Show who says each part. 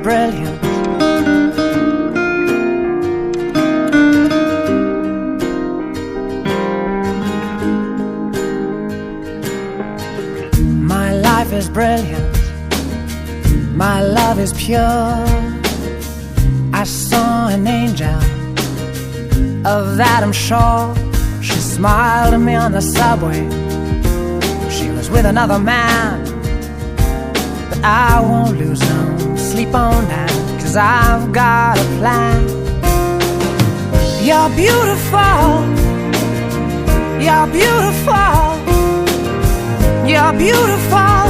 Speaker 1: brilliant. My life is brilliant. My love is pure. I saw an angel, of that I'm sure. She smiled at me on the subway. She was with another man, but I won't lose no sleep on that, 'cause I've got a plan. You're beautiful. You're beautiful. You're beautiful.